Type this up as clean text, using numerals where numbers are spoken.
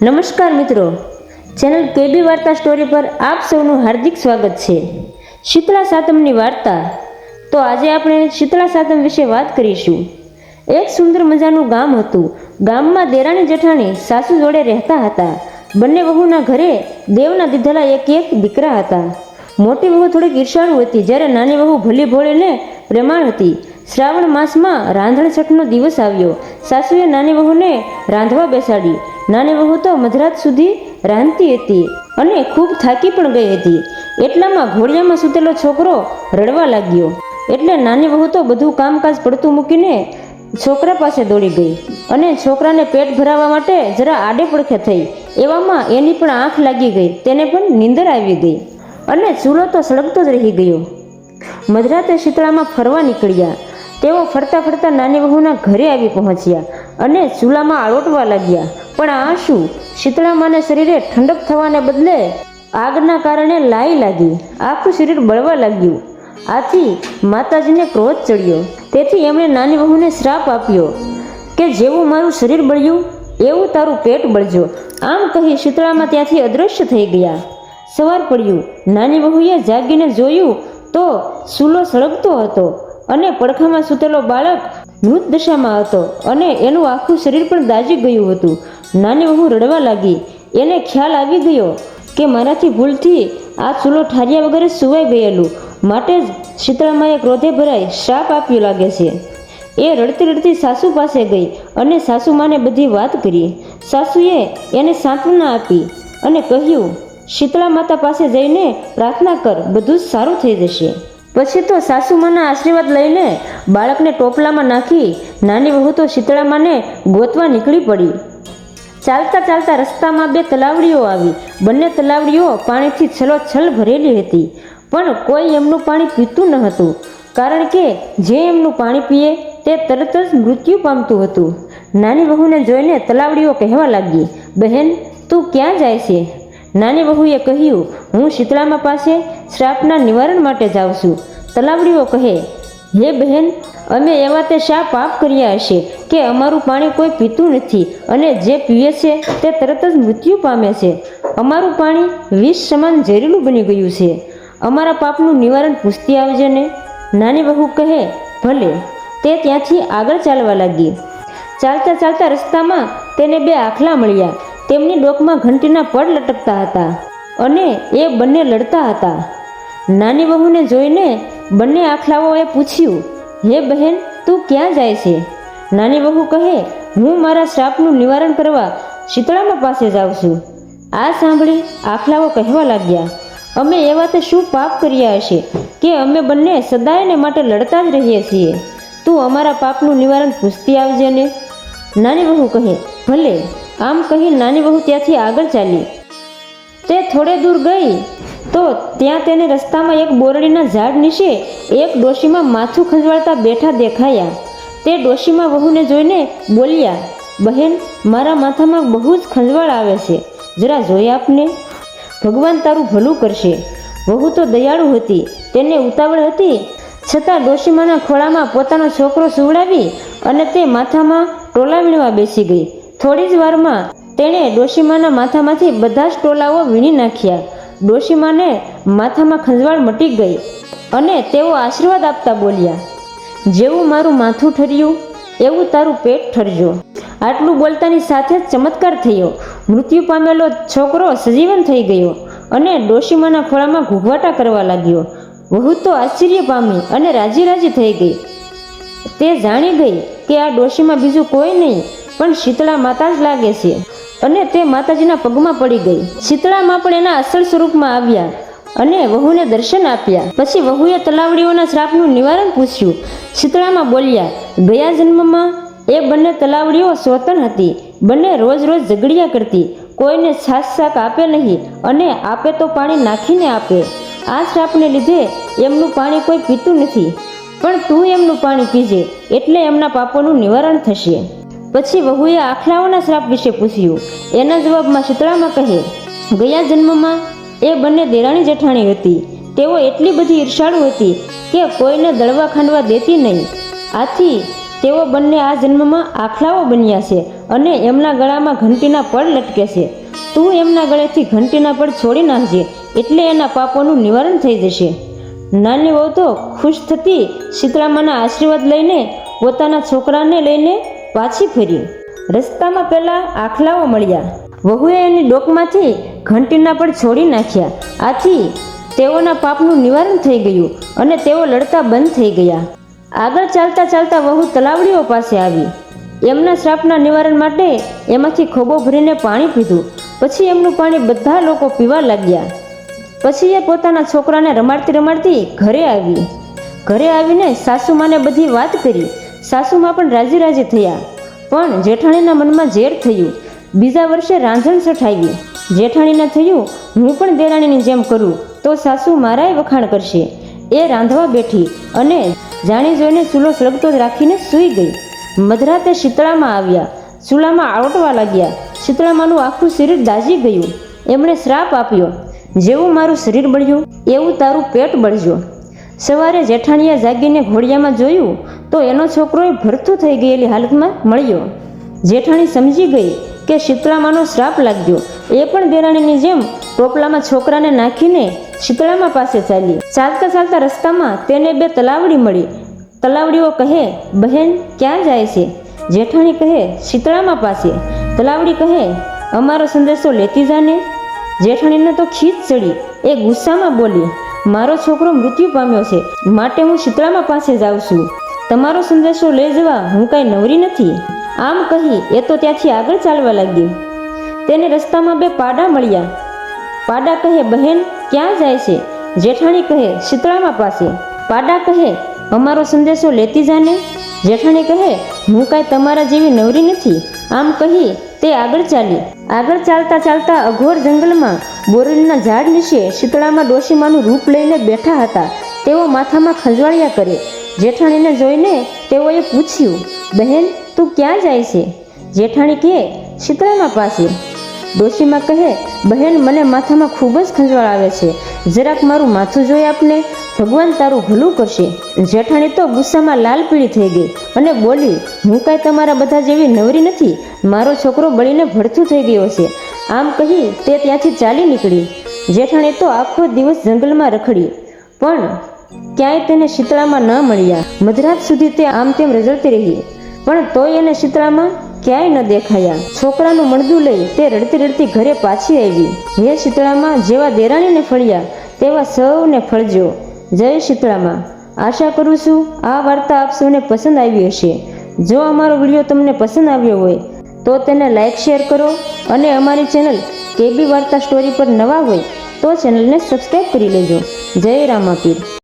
નમસ્કાર મિત્રો, ચેનલ કેબી વાર્તા સ્ટોરી પર આપ સૌનું હાર્દિક સ્વાગત છે। શીતળા સાતમની વાર્તા। તો આજે આપણે શીતળા સાતમ વિશે વાત કરીશું। એક સુંદર મજાનું ગામ હતું। ગામમાં દેરાણી જેઠાણી સાસુ જોડે રહેતા હતા। બંને વહુના ઘરે દેવના દીધેલા એક દીકરા હતા। મોટી વહુ થોડીક ઈર્ષાળુ હતી, જ્યારે નાની વહુ ભલી ભોળીને પ્રેમાળ હતી। શ્રાવણ માસમાં રાંધણ છઠનો દિવસ આવ્યો। સાસુએ નાની વહુને રાંધવા બેસાડી। નાની વહુ તો મધરાત સુધી રાંધતી હતી અને ખૂબ થાકી પણ ગઈ હતી। એટલામાં ઘોડિયામાં સૂતેલો છોકરો રડવા લાગ્યો, એટલે નાની વહુ તો બધું કામકાજ પડતું મૂકીને છોકરા પાસે દોડી ગઈ અને છોકરાને પેટ ભરાવવા માટે જરા આડે પડખે થઈ। એવામાં એની પણ આંખ લાગી ગઈ, તેને પણ નીંદર આવી ગઈ અને ચૂલો તો સળગતો જ રહી ગયો। મધરાતે શીતળામાં ફરવા નીકળ્યા। તેઓ ફરતા ફરતા નાની વહુના ઘરે આવી પહોંચ્યા અને ચૂલામાં આળોટવા લાગ્યા। પણ આ શું? શીતળામાને શરીરે ઠંડક થવાને બદલે આગના કારણે લાઈ લાગી, આખું શરીર બળવા લાગ્યું। આથી માતાજીને ક્રોધ ચડ્યો। તેથી એમણે નાની વહુને શ્રાપ આપ્યો કે જેવું મારું શરીર બળ્યું એવું તારું પેટ બળજો। આમ કહી શીતળામાં ત્યાંથી અદૃશ્ય થઈ ગયા। સવાર પડ્યું। નાની વહુએ જાગીને જોયું તો ચૂલો સળગતો હતો અને પડખામાં સૂતેલો બાળક મૃત દશામાં હતો અને એનું આખું શરીર પણ દાઝી ગયું હતું। નાની વહુ રડવા લાગી। એને ખ્યાલ આવી ગયો કે મારાથી ભૂલથી આ ચૂલો ઠાર્યા વગર સુવાઈ ગયેલું, માટે જ શીતળામાએ ક્રોધે ભરાઈ શ્રાપ આપ્યો લાગે છે। એ રડતી રડતી સાસુ પાસે ગઈ અને સાસુમાને બધી વાત કરી। સાસુએ એને સાંત્વના આપી અને કહ્યું, શીતળા માતા પાસે જઈને પ્રાર્થના કર, બધું જ સારું થઈ જશે। પછી તો સાસુમાના આશીર્વાદ લઈને બાળકને ટોપલામાં નાખી નાની વહુ તો શીતળામાને ગોતવા નીકળી પડી। ચાલતા ચાલતા રસ્તામાં બે તલાવડીઓ આવી। બંને તલાવડીઓ પાણીથી છલોછલ ભરેલી હતી, પણ કોઈ એમનું પાણી પીતું ન હતું, કારણ કે જે એમનું પાણી પીએ તે તરત જ મૃત્યુ પામતું હતું। નાની વહુને જોઈને તલાવડીઓ કહેવા લાગી, બહેન તું ક્યાં જાય છે? નાની વહુએ કહ્યું, હું શીતળામા પાસે શ્રાપના નિવારણ માટે જાઉં છું। તલાવડીઓ કહે, હે બહેન, અમે એવા તે શા પાપ કર્યા હશે કે અમારું પાણી કોઈ પીતું નથી અને જે પીએ છે તે તરત જ મૃત્યુ પામે છે? અમારું પાણી વિષ સમાન ઝેરીલું બની ગયું છે। અમારા પાપનું નિવારણ પૂછતી આવજે ને। નાની વહુ કહે, ભલે। તે ત્યાંથી આગળ ચાલવા લાગી। ચાલતા ચાલતા રસ્તામાં તેને બે આખલા મળ્યા। તેમની ડોકમાં ઘંટીના પડ લટકતા હતા અને એ બંને લડતા હતા। નાની વહુને જોઈને બંને આખલાઓએ પૂછ્યું, હે બહેન તું ક્યાં જાય છે? નાની વહુ કહે, હું મારા શ્રાપનું નિવારણ કરવા શીતળામા પાસે જાઉં છું। આ સાંભળી આખલાઓ કહેવા લાગ્યા, અમે એવા તે શું પાપ કર્યા હશે કે અમે બંને સદાયને માટે લડતા જ રહીએ છીએ? તું અમારા પાપનું નિવારણ પૂછતી આવજે ને। નાની વહુ કહે, ભલે। આમ કહી નાની વહુ ત્યાંથી આગળ ચાલી। તે થોડે દૂર ગઈ તો ત્યાં તેને રસ્તામાં એક બોરડીના ઝાડ નીચે એક ડોશીમાં માથું ખંજવાળતા બેઠા દેખાયા। તે ડોશીમાં વહુને જોઈને બોલ્યા, બહેન મારા માથામાં બહુ જ ખંજવાળ આવે છે, જરા જોઈ આપને, ભગવાન તારું ભલું કરશે। વહુ તો દયાળુ હતી, તેને ઉતાવળ હતી, છતાં ડોશીમાના ખોળામાં પોતાનો છોકરો સુવડાવી અને તે માથામાં ટોલા વીણવા બેસી ગઈ। થોડી જ વારમાં તેણે ડોશીમાના માથામાંથી બધા જ ટોલાઓ વીણી નાખ્યા। ડોશીમાને માથામાં ખંજવાળ મટી ગઈ અને તેઓ આશીર્વાદ આપતા બોલ્યા, જેવું મારું માથું ઠર્યું એવું તારું પેટ ઠરજો। આટલું બોલતાની સાથે જ ચમત્કાર થયો। મૃત્યુ પામેલો છોકરો સજીવન થઈ ગયો અને ડોશીમાના ખોળામાં ઘૂઘવાટા કરવા લાગ્યો। વહુ તો આશ્ચર્ય પામી અને રાજી રાજી થઈ ગઈ। તે જાણી ગઈ કે આ ડોશીમાં બીજું કોઈ નહીં પણ શીતળા માતા જ લાગે છે અને તે માતાજીના પગમાં પડી ગઈ। શીતળામાં પણ એના અસલ સ્વરૂપમાં આવ્યા અને વહુને દર્શન આપ્યા। પછી વહુએ તલાવડીઓના શ્રાપનું નિવારણ પૂછ્યું। શીતળામાં બોલ્યા, ગયા જન્મમાં એ બંને તલાવડીઓ સોતન હતી, બંને રોજ રોજ ઝઘડિયા કરતી, કોઈને છાશ શાક આપે નહીં અને આપે તો પાણી નાખીને આપે। આ શ્રાપને લીધે એમનું પાણી કોઈ પીતું નથી, પણ તું એમનું પાણી પીજે એટલે એમના પાપોનું નિવારણ થશે। પછી વહુએ આખલાઓના શ્રાપ વિશે પૂછ્યું। એના જવાબમાં શીતળામાં કહે, ગયા જન્મમાં એ બંને દેરાણી જેઠાણી હતી। તેઓ એટલી બધી ઈર્ષાળુ હતી કે કોઈને દળવા ખાંડવા દેતી નહીં, આથી તેઓ બંને આ જન્મમાં આખલાઓ બન્યા છે અને એમના ગળામાં ઘંટીના પડ લટકે છે. તું એમના ગળેથી ઘંટીના પડ છોડી નાખજે, એટલે એના પાપોનું નિવારણ થઈ જશે. નાની વહુ તો ખુશ થતી શીતળામાના આશીર્વાદ લઈને પોતાના છોકરાને લઈને પાછી ફરી. રસ્તામાં પેલા આખલાઓ મળ્યા. વહુએ એની ડોકમાંથી ઘંટીના પડ છોડી નાખ્યા. આથી તેઓના પાપનું નિવારણ થઈ ગયું અને તેઓ લડતા બંધ થઈ ગયા. આગળ ચાલતા ચાલતા વહુ તલાવડીઓ પાસે આવી. એમના શ્રાપના નિવારણ માટે એમાંથી ખોબો ભરીને પાણી પીધું. પછી એમનું પાણી બધા લોકો પીવા લાગ્યા. પછી એ પોતાના છોકરાને રમાડતી રમાડતી ઘરે આવી. ઘરે આવીને સાસુમાને બધી વાત કરી. સાસુમાં પણ રાજી રાજી થયા. પણ જેઠાણીના મનમાં ઝેર થયું. બીજા વર્ષે રાંધણ સઠાવી. જેઠાણીને થયું, હું પણ દેરાણીની જેમ કરું તો સાસુ મારાય વખાણ કરશે. એ રાંધવા બેઠી અને જાણી જોઈને ચૂલો સળગતો રાખીને સૂઈ ગઈ. મધરાતે શીતળામાં આવ્યા. ચૂલામાં આવટવા લાગ્યા. શીતળામાનું આખું શરીર દાઝી ગયું. એમણે શ્રાપ આપ્યો, જેવું મારું શરીર બળ્યું એવું તારું પેટ બળજો. સવારે જેઠાણીએ જાગીને ઘોડિયામાં જોયું તો એનો છોકરો ભરથું થઈ ગયેલી હાલતમાં મળ્યો. જેઠાણી સમજી ગઈ કે શીતળામાનો શ્રાપ લાગ્યો. એ પણ દેરાણીની જેમ ટોપલામાં છોકરાને નાખીને શીતળામા પાસે ચાલી. ચાલતા ચાલતા રસ્તામાં તેને બે તલાવડી મળી. તલાવડીઓ કહે, બહેન ક્યાં જાય છે? જેઠાણી કહે, શીતળામા પાસે. તલાવડી કહે, અમારો સંદેશો લેતી જાને. જેઠાણીને તો ખીજ ચડી. એ ગુસ્સામાં બોલી, મારો છોકરો મૃત્યુ પામ્યો છે, માટે હું શીતળામા પાસે જાઉં છું. તમારો સંદેશો લઈ જવા હું કાંઈ નવરી નથી. આમ કહી એ તો ત્યાંથી આગળ ચાલવા લાગી. તેને રસ્તામાં બે પાડા મળ્યા. પાડા કહે, બહેન ક્યાં જાય છે? જેઠાણી કહે, શીતળામા પાસે. પાડા કહે, અમારો સંદેશો લેતી જાને. જેઠાણી કહે, હું કાંઈ તમારા જેવી નવરી નથી. આમ કહી તે આગળ ચાલી. આગળ ચાલતા ચાલતા અઘોર જંગલમાં બોરડીના ઝાડ નીચે શીતળામાં ડોશીમાનું રૂપ લઈને બેઠા હતા. તેઓ માથામાં ખંજવાળ્યા કરે. જેઠાણીને જોઈને તેઓએ પૂછ્યું, બહેન તું ક્યાં જાય છે? જેઠાણી કહે, શીતળામા પાસે. ડોશીમા કહે, બહેન મને માથામાં ખૂબ જ ખંજવાળ આવે છે, જરાક મારું માથું જોઈ આપને, ભગવાન તારું ભલું કરશે. જેઠાણી તો ગુસ્સામાં લાલ પીળી થઈ ગઈ અને બોલી, હું કાંઈ તમારા બધા જેવી નવરી નથી. મારો છોકરો બળીને ભડથું થઈ ગયો છે. આમ કહી તે ત્યાંથી ચાલી નીકળી. જેઠાણી તો આખો દિવસ જંગલમાં રખડી, પણ ક્યાંય તેને શીતળામાં ન મળ્યા. મધરાત સુધી તે આમ તેમ રઝળતી રહી, પણ તોય એને શીતળામાં ક્યાંય ન દેખાયા. છોકરાનું મણદું લઈ તે રડતી રડતી ઘરે પાછી આવી. હે શીતળામાં, જેવા દેરાણીને ફળ્યા તેવા સૌને ફળજો. જય શીતળામાં. આશા કરું છું આ વાર્તા આપ સૌને પસંદ આવી હશે. જો અમારો વિડીયો તમને પસંદ આવ્યો હોય તો તેને લાઈક શેર કરો અને અમારી ચેનલ કેબી વાર્તા સ્ટોરી પર નવા હોય તો ચેનલને સબસ્ક્રાઈબ કરી લેજો. જય રામાપીર.